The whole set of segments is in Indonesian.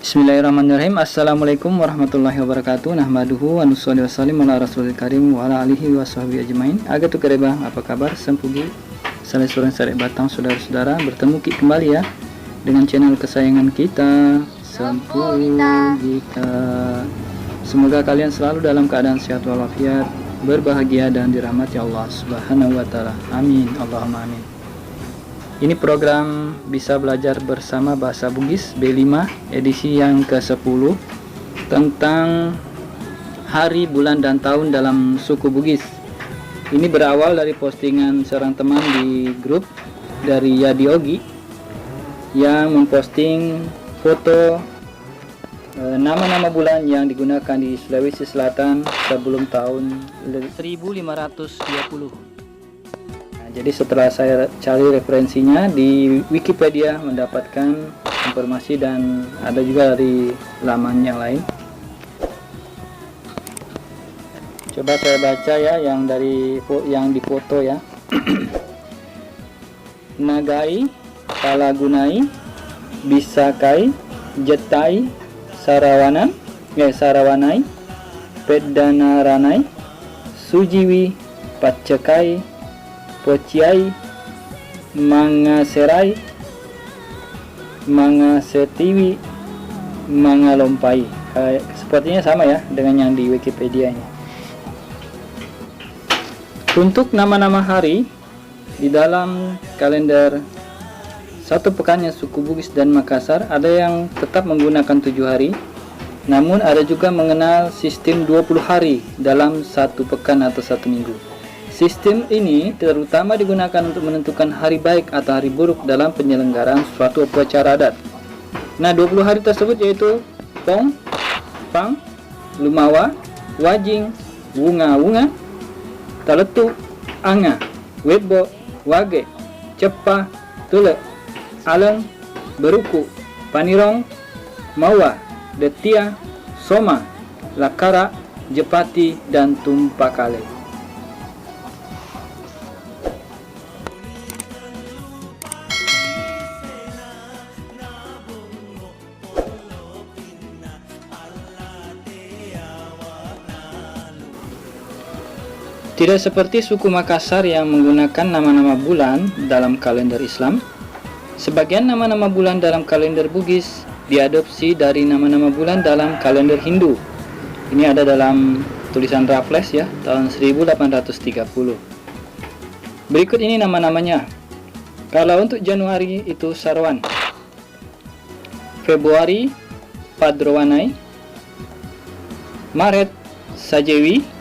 Bismillahirrahmanirrahim. Assalamualaikum warahmatullahi wabarakatuh. Nahmaduhu wa nusalli wa sallim ala rasulil karim wa ala alihi wa sahbihi ajmain. Agatu kereba, apa kabar? Sempugi saleh surang sarek batang saudara-saudara, bertemu kembali ya dengan channel kesayangan kita, Sempugita. Semoga kalian selalu dalam keadaan sehat walafiat, berbahagia dan dirahmati Allah Subhanahu wa taala. Amin. Allahumma amin. Ini program Bisa Belajar Bersama Bahasa Bugis B5 edisi yang ke-10 tentang hari, bulan, dan tahun dalam suku Bugis. Ini berawal dari postingan seorang teman di grup dari Yadi Ogi yang memposting foto nama-nama bulan yang digunakan di Sulawesi Selatan sebelum tahun 1520. Jadi setelah saya cari referensinya di Wikipedia, mendapatkan informasi dan ada juga dari laman yang lain. Coba saya baca ya yang di foto ya. Nagai, Palagunai, Bisakai, Jetai, Sarawanai, Pedanaranai, Sujiwi, Pacekai, Pociai, Mangaserai, Mangasetiwi, Mangalompai. Sepertinya sama ya dengan yang di Wikipedia nya. Untuk nama-nama hari di dalam kalender satu pekannya suku Bugis dan Makassar, ada yang tetap menggunakan 7 hari, namun ada juga mengenal sistem 20 hari dalam satu pekan atau satu minggu. Sistem ini terutama digunakan untuk menentukan hari baik atau hari buruk dalam penyelenggaraan suatu upacara adat. Nah, 20 hari tersebut yaitu Pong, Pang, Lumawa, Wajing, Wunga, Taletu, Anga, Webo, Wage, Cepa, Tule, Aleng, Beruku, Panirong, Mawa, Detia, Soma, Lakara, Jepati, dan Tumpakale. Tidak seperti suku Makassar yang menggunakan nama-nama bulan dalam kalender Islam, sebagian nama-nama bulan dalam kalender Bugis diadopsi dari nama-nama bulan dalam kalender Hindu. Ini ada dalam tulisan Raffles ya, tahun 1830. Berikut ini nama-namanya. Kalau untuk Januari itu Sarwan, Februari Padrowanai, Maret Sajewi,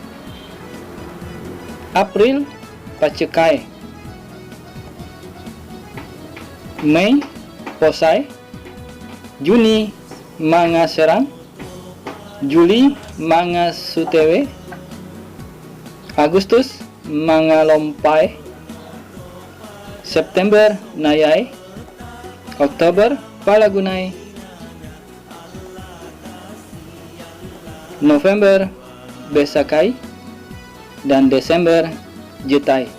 April Pacekai, Mei Posai, Juni Mangaserang, Juli Mangasutewe, Agustus Mangalompai, September Nayai, Oktober Palagunai, November Besakai, dan Desember Jetai.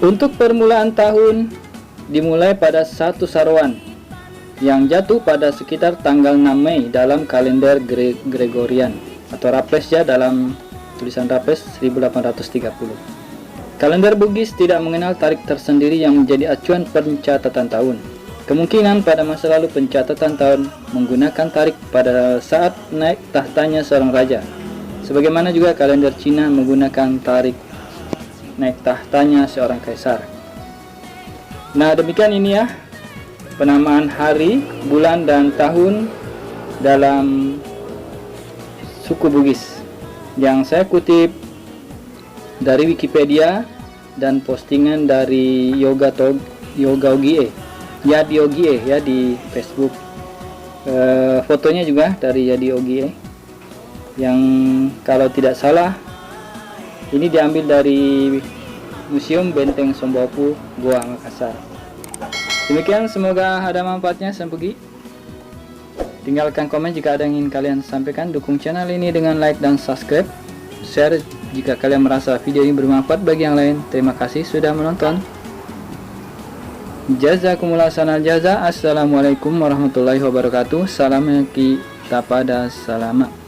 Untuk permulaan tahun dimulai pada 1 Sarwan yang jatuh pada sekitar tanggal 6 Mei dalam kalender Gregorian atau Raffles ya, dalam tulisan Raffles 1830. Kalender Bugis tidak mengenal tarik tersendiri yang menjadi acuan pencatatan tahun. Kemungkinan pada masa lalu pencatatan tahun menggunakan tarik pada saat naik tahtanya seorang raja. Sebagaimana juga kalender Cina menggunakan tarik naik tahtanya seorang kaisar. Nah, demikian ini ya penamaan hari, bulan, dan tahun dalam suku Bugis yang saya kutip dari Wikipedia dan postingan dari Yadi Ogie ya di Facebook. Fotonya juga dari Yadi Ogie yang kalau tidak salah ini diambil dari Museum Benteng Sombopu, Goa, Makassar. Demikian, semoga ada manfaatnya. Sempugi. Tinggalkan komen jika ada yang ingin kalian sampaikan. Dukung channel ini dengan like dan subscribe. Share jika kalian merasa video ini bermanfaat bagi yang lain. Terima kasih sudah menonton. Jazakumullah sanal jaza. Assalamualaikum warahmatullahi wabarakatuh. Salam kita pada salama.